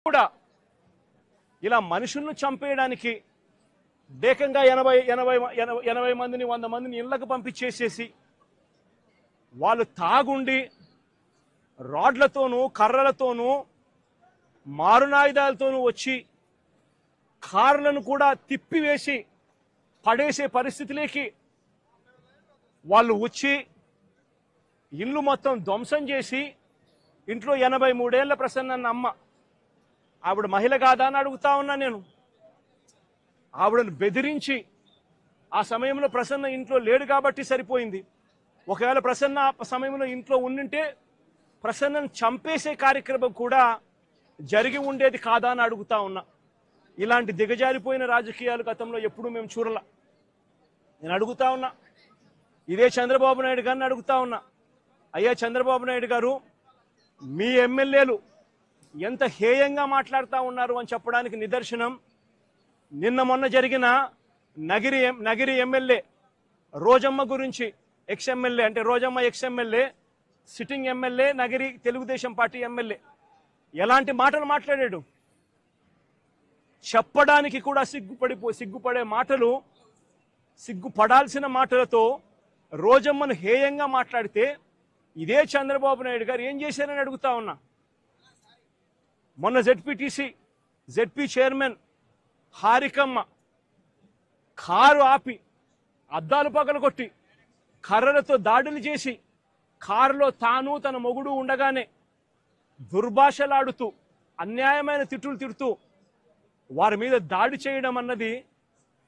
కూడా ఇలా మనుషులను చంపేయడానికి ఏకంగా 80 మందిని 100 మందిని ఇళ్లకు పంపించేసేసి వాళ్ళు తాగుండి రాడ్లతోనూ కర్రలతోనూ మారునాయుధాలతోనూ వచ్చి కార్లను కూడా తిప్పివేసి పడేసే పరిస్థితిలోకి వాళ్ళు వచ్చి ఇల్లు మొత్తం ధ్వంసం చేసి ఇంట్లో 83 ఏళ్ల ప్రసన్న అమ్మ ఆవిడ మహిళ కాదా అని అడుగుతా ఉన్నా నేను. ఆవిడను బెదిరించి ఆ సమయంలో ప్రసన్న ఇంట్లో లేడు కాబట్టి సరిపోయింది. ఒకవేళ ప్రసన్న ఆ సమయంలో ఇంట్లో ఉండింటే ప్రసన్నను చంపేసే కార్యక్రమం కూడా జరిగి ఉండేది కాదా అని అడుగుతా ఉన్నా. ఇలాంటి దిగజారిపోయిన రాజకీయాలు గతంలో ఎప్పుడూ మేము చూడలా. నేను అడుగుతా ఉన్నా, ఇదే చంద్రబాబు నాయుడు గారిని అడుగుతా ఉన్నా, అయ్యా చంద్రబాబు నాయుడు గారు, మీ ఎమ్మెల్యేలు ఎంత హేయంగా మాట్లాడుతూ ఉన్నారు అని చెప్పడానికి నిదర్శనం నిన్న మొన్న జరిగిన నగిరి ఎమ్మెల్యే రోజమ్మ గురించి, ఎక్స్ ఎమ్మెల్యే అంటే Rojamma ex MLA, sitting MLA, Nagari Telugu Desam party MLA ఎలాంటి మాటలు మాట్లాడాడు. చెప్పడానికి కూడా సిగ్గుపడే మాటలు, సిగ్గుపడాల్సిన మాటలతో రోజమ్మను హేయంగా మాట్లాడితే ఇదే చంద్రబాబు నాయుడు గారు ఏం చేశారని అడుగుతా ఉన్నా. మొన్న జెడ్పీ చైర్మన్ హారికమ్మ కారు ఆపి అద్దాలు పగలగొట్టి కర్రలతో దాడులు చేసి కారులో తాను తన మొగుడు ఉండగానే దుర్భాషలాడుతూ అన్యాయమైన తిట్టులు తిడుతూ వారి మీద దాడి చేయడం అన్నది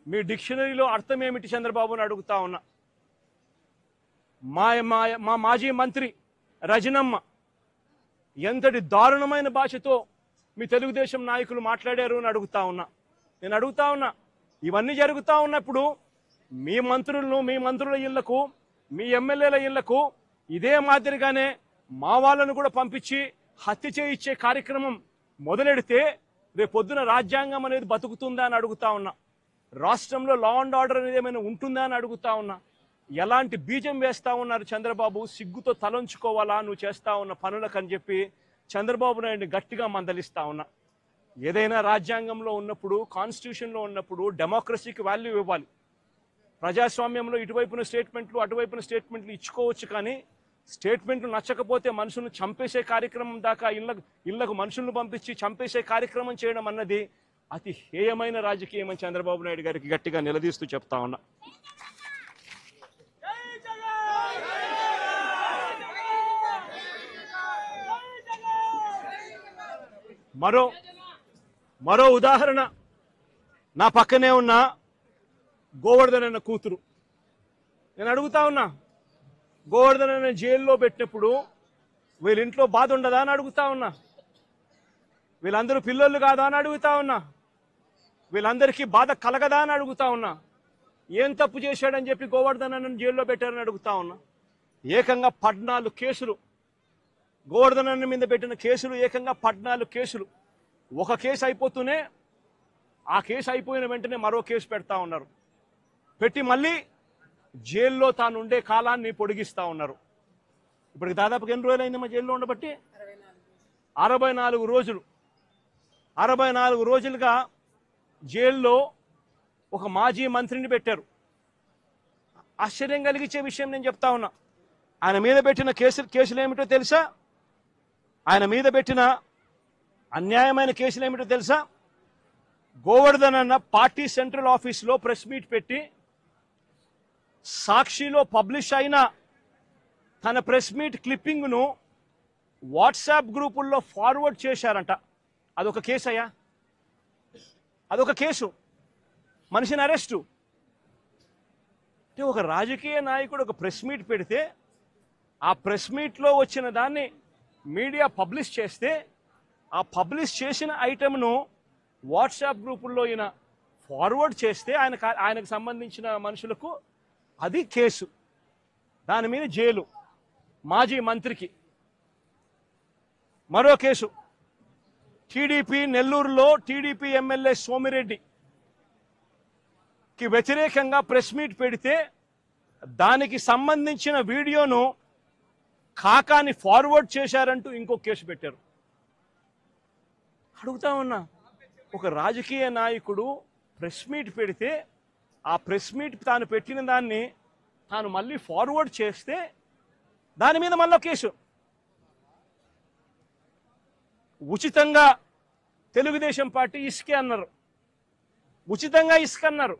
మీ డిక్షనరీలో అర్థం ఏమిటి చంద్రబాబుని అడుగుతా ఉన్నా. మా మాజీ మంత్రి రజనమ్మ ఎంతటి దారుణమైన భాషతో మీ తెలుగుదేశం నాయకులు మాట్లాడారు అని అడుగుతా ఉన్నా. నేను అడుగుతా ఉన్నా, ఇవన్నీ జరుగుతూ ఉన్నప్పుడు మీ మంత్రుల ఇళ్లకు, మీ ఎమ్మెల్యేల ఇళ్లకు ఇదే మాదిరిగానే మా వాళ్ళను కూడా పంపించి హత్య చేయించే కార్యక్రమం మొదలెడితే రేపొద్దున రాజ్యాంగం అనేది బతుకుతుందా అని అడుగుతా ఉన్నా. రాష్ట్రంలో లా అండ్ ఆర్డర్ అనేది ఏమైనా ఉంటుందా అని అడుగుతా ఉన్నా. ఎలాంటి బీజం వేస్తా ఉన్నారు చంద్రబాబు, సిగ్గుతో తలంచుకోవాలా నువ్వు చేస్తా ఉన్న పనులకని చెప్పి చంద్రబాబు నాయుడిని గట్టిగా మందలిస్తా ఉన్నా. ఏదైనా రాజ్యాంగంలో ఉన్నప్పుడు, కాన్స్టిట్యూషన్లో ఉన్నప్పుడు డెమోక్రసీకి వాల్యూ ఇవ్వాలి. ప్రజాస్వామ్యంలో ఇటువైపున స్టేట్మెంట్లు అటువైపున స్టేట్మెంట్లు ఇచ్చుకోవచ్చు, కానీ స్టేట్మెంట్లు నచ్చకపోతే మనుషులను చంపేసే కార్యక్రమం దాకా ఇళ్లకు మనుషులను పంపించి చంపేసే కార్యక్రమం చేయడం అన్నది అతి హేయమైన రాజకీయం అని చంద్రబాబు నాయుడు గారికి గట్టిగా నిలదీస్తూ చెప్తా ఉన్నా. మరో ఉదాహరణ, నా పక్కనే ఉన్న గోవర్ధన్ అన్న కూతురు. నేను అడుగుతా ఉన్నా, గోవర్ధన్ అన్న జైల్లో పెట్టినప్పుడు వీళ్ళ ఇంట్లో బాధ ఉండదా అని అడుగుతా ఉన్నా. వీళ్ళందరూ పిల్లలు కాదా అని అడుగుతా ఉన్నా. వీళ్ళందరికీ బాధ కలగదా అని అడుగుతా ఉన్నా. ఏం తప్పు చేశాడని చెప్పి గోవర్ధన్ అన్న జైల్లో పెట్టారని అడుగుతా ఉన్నా. ఏకంగా 14 కేసులు, గోవర్ధన్ అన్న మీద పెట్టిన కేసులు ఏకంగా 14 కేసులు. ఒక కేసు అయిపోతూనే ఆ కేసు అయిపోయిన వెంటనే మరో కేసు పెడతా ఉన్నారు. పెట్టి మళ్ళీ జైల్లో తాను ఉండే కాలాన్ని పొడిగిస్తా ఉన్నారు. ఇప్పటికి దాదాపుగా ఎన్ని రోజులు అయిందమ్మా జైల్లో ఉండబట్టి? 64 రోజులు. 64 రోజులుగా జైల్లో ఒక మాజీ మంత్రిని పెట్టారు. ఆశ్చర్యం కలిగించే విషయం నేను చెప్తా ఉన్నా. ఆయన మీద పెట్టిన కేసులు ఏమిటో తెలుసా? ఆయన మీద పెట్టిన అన్యాయమైన కేసులు ఏమిటో తెలుసా? గోవర్ధన్ అన్న పార్టీ సెంట్రల్ ఆఫీస్లో ప్రెస్ మీట్ పెట్టి సాక్షిలో పబ్లిష్ అయిన తన ప్రెస్ మీట్ క్లిప్పింగ్ను వాట్సాప్ గ్రూపుల్లో ఫార్వర్డ్ చేశారంట. అదొక కేసు అయ్యా, అదొక కేసు. మనిషిని అరెస్టు. అంటే ఒక రాజకీయ నాయకుడు ఒక ప్రెస్ మీట్ పెడితే ఆ ప్రెస్ మీట్లో వచ్చిన దాన్ని మీడియా పబ్లిష్ చేస్తే ఆ పబ్లిష్ చేసిన ఐటెంను వాట్సాప్ గ్రూపుల్లో ఈయన ఫార్వర్డ్ చేస్తే ఆయనకు సంబంధించిన మనుషులకు అది కేసు. దాని మీద జైలు. మాజీ మంత్రికి మరో కేసు. నెల్లూరులో టీడీపీ ఎమ్మెల్యే సోమిరెడ్డికి వ్యతిరేకంగా ప్రెస్ మీట్ పెడితే దానికి సంబంధించిన వీడియోను కాకాని ఫార్వర్డ్ చేశారంటూ ఇంకో కేసు పెట్టారు. అడుగుతా ఉన్నా, ఒక రాజకీయ నాయకుడు ప్రెస్ మీట్ పెడితే ఆ ప్రెస్ మీట్ తాను పెట్టిన దాన్ని తాను మళ్ళీ ఫార్వర్డ్ చేస్తే దాని మీద మళ్ళీ కేసు. ఉచితంగా తెలుగుదేశం పార్టీ ఇసుకే అన్నారు, ఉచితంగా ఇసుక అన్నారు.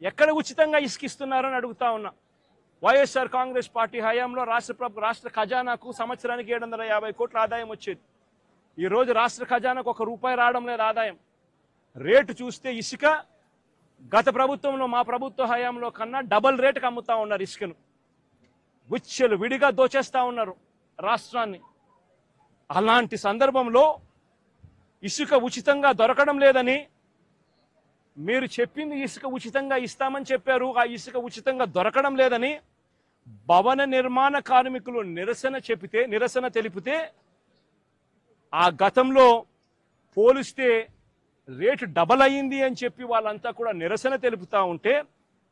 ఎక్కడ ఉచితంగా ఇసుకిస్తున్నారని అడుగుతా ఉన్నా. వైఎస్ఆర్ కాంగ్రెస్ పార్టీ హయాంలో రాష్ట్ర ఖజానాకు సంవత్సరానికి 750 కోట్ల ఆదాయం వచ్చేది. ఈరోజు రాష్ట్ర ఖజానాకు ₹1 రావడం లేదు ఆదాయం. రేటు చూస్తే ఇసుక గత ప్రభుత్వంలో మా ప్రభుత్వ హయాంలో కన్నా డబల్ రేటుకి అమ్ముతా ఉన్నారు ఇసుకను. గుచ్చెలు విడిగా దోచేస్తా ఉన్నారు రాష్ట్రాన్ని. అలాంటి సందర్భంలో ఇసుక ఉచితంగా దొరకడం లేదని మీరు చెప్పింది ఇసుక ఉచితంగా ఇస్తామని చెప్పారు, ఆ ఇసుక ఉచితంగా దొరకడం లేదని భవన నిర్మాణ కార్మికులు నిరసన తెలిపితే ఆ గతంలో పోలిస్తే రేటు డబల్ అయ్యింది అని చెప్పి వాళ్ళంతా కూడా నిరసన తెలుపుతా ఉంటే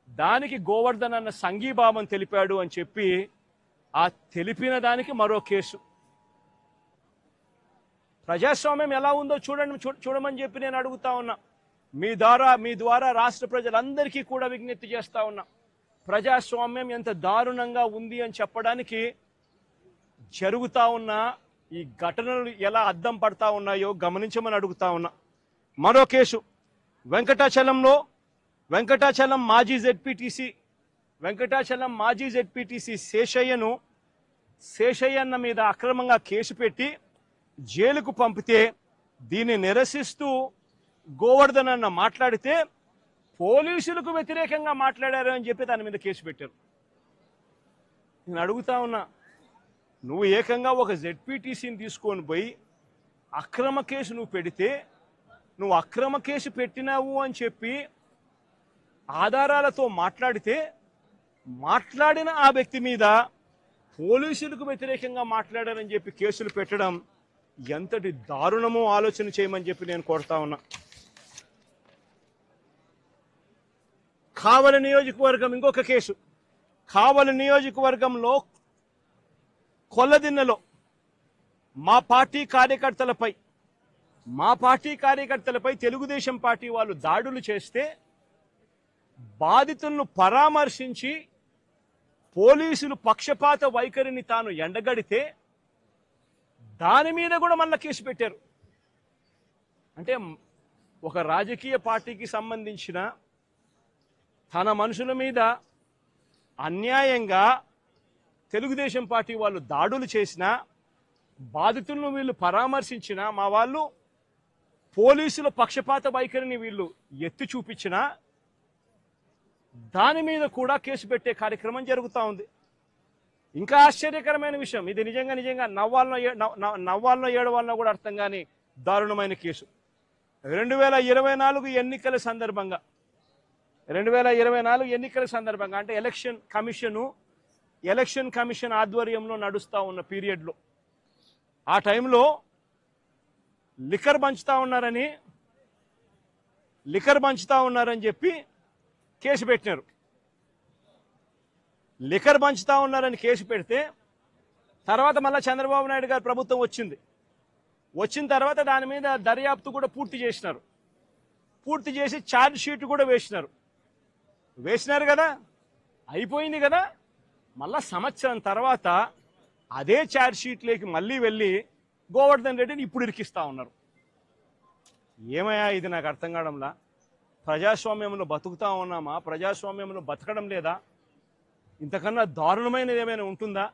దానికి గోవర్ధన్ అన్న సంఘీభావం తెలిపాడు అని చెప్పి ఆ తెలిపిన దానికి మరో కేసు. ప్రజాస్వామ్యం ఎలా ఉందో చూడమని చెప్పి నేను అడుగుతా ఉన్నా. మీ ద్వారా రాష్ట్ర ప్రజలందరికీ కూడా విజ్ఞప్తి చేస్తా ఉన్నా. ప్రజాస్వామ్యం ఎంత దారుణంగా ఉంది అని చెప్పడానికి జరుగుతా ఉన్న ఈ ఘటనలు ఎలా అద్దం పడతా ఉన్నాయో గమనించమని అడుగుతా ఉన్నా. మరో కేసు వెంకటాచలం మాజీ జెడ్పీటీసీ శేషయ్యన్న మీద అక్రమంగా కేసు పెట్టి జైలుకు పంపితే దీన్ని నిరసిస్తూ గోవర్ధన్ అన్న మాట్లాడితే పోలీసులకు వ్యతిరేకంగా మాట్లాడారు అని చెప్పి దాని మీద కేసు పెట్టారు. నేను అడుగుతా ఉన్నా, నువ్వు ఏకంగా ఒక జెడ్పీటీసీని తీసుకొని పోయి అక్రమ కేసు నువ్వు పెడితే, నువ్వు అక్రమ కేసు పెట్టినావు అని చెప్పి ఆధారాలతో మాట్లాడిన ఆ వ్యక్తి మీద పోలీసులకు వ్యతిరేకంగా మాట్లాడారని చెప్పి కేసులు పెట్టడం ఎంతటి దారుణమో ఆలోచన చేయమని చెప్పి నేను కోరుతా ఉన్నా. కావలి నియోజకవర్గం ఇంకొక కేసు. కావలి నియోజకవర్గంలో కొల్లదిన్నెలో మా పార్టీ కార్యకర్తలపై తెలుగుదేశం పార్టీ వాళ్ళు దాడులు చేస్తే బాధితులను పరామర్శించి పోలీసులు పక్షపాత వైఖరిని తాను ఎండగడితే దాని మీద కూడా మళ్ళా కేసు పెట్టారు. అంటే ఒక రాజకీయ పార్టీకి సంబంధించిన తన మనుషుల మీద అన్యాయంగా తెలుగుదేశం పార్టీ వాళ్ళు దాడులు చేసినా, బాధితులను వీళ్ళు పరామర్శించినా, మా వాళ్ళు పోలీసుల పక్షపాత వైఖరిని వీళ్ళు ఎత్తి చూపించినా దాని మీద కూడా కేసు పెట్టే కార్యక్రమం జరుగుతూ ఉంది. ఇంకా ఆశ్చర్యకరమైన విషయం, ఇది నిజంగా నవ్వాలనో ఏడవాలనో కూడా అర్థం కాని దారుణమైన కేసు. 2024 ఎన్నికల సందర్భంగా అంటే ఎలక్షన్ కమిషన్ ఆధ్వర్యంలో నడుస్తూ ఉన్న పీరియడ్లో ఆ టైంలో లిక్కర్ పంచుతా ఉన్నారని కేసు పెట్టినారు. లిక్కర్ పంచుతా ఉన్నారని కేసు పెడితే తర్వాత మళ్ళీ చంద్రబాబు నాయుడు గారి ప్రభుత్వం వచ్చిన తర్వాత దాని మీద దర్యాప్తు కూడా పూర్తి చేసి ఛార్జ్ షీట్ కూడా వేసినారు కదా, అయిపోయింది కదా. మళ్ళా సంవత్సరం తర్వాత అదే ఛార్జ్ షీట్లోకి మళ్ళీ వెళ్ళి గోవర్ధన్ రెడ్డిని ఇప్పుడు ఇరికిస్తా ఉన్నారు. ఏమయ్యా ఇది నాకు అర్థం కావడంలా. ప్రజాస్వామ్యంలో బతుకుతా ఉన్నామా? ప్రజాస్వామ్యంలో బతకడం లేదా? ఇంతకన్నా దారుణమైనది ఏమైనా ఉంటుందా?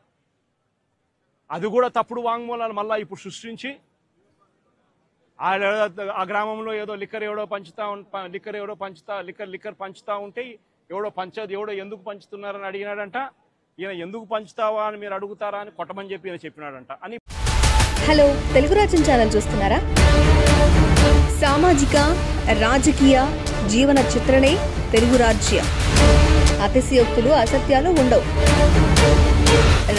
అది కూడా తప్పుడు వాంగ్మూలాలు మళ్ళా ఇప్పుడు సృష్టించి ఆ గ్రామంలో ఏదో లిక్కర్ పంచుతా ఉంటే ఎవడో ఎందుకు పంచుతున్నారని అడిగినాడంట. ఈయన ఎందుకు పంచుతావా అని మీరు అడుగుతారా అని కొట్టమని చెప్పి ఈయన చెప్పినాడంట అని. హలో, తెలుగు రాజ్యం ఛానల్ చూస్తున్నారా? సామాజిక రాజకీయ జీవన చిత్రణే తెలుగు రాజ్యం. అతిశయోక్తులు అసత్యాలు ఉండవు.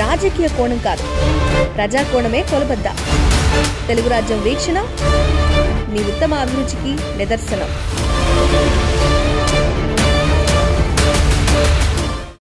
రాజకీయ కోణం కాదు, ప్రజా కోణమే కొలబద్ద. తెలుగు రాజ్యం వీక్షణ మీ ఉత్తమ అభిరుచికి నిదర్శనం.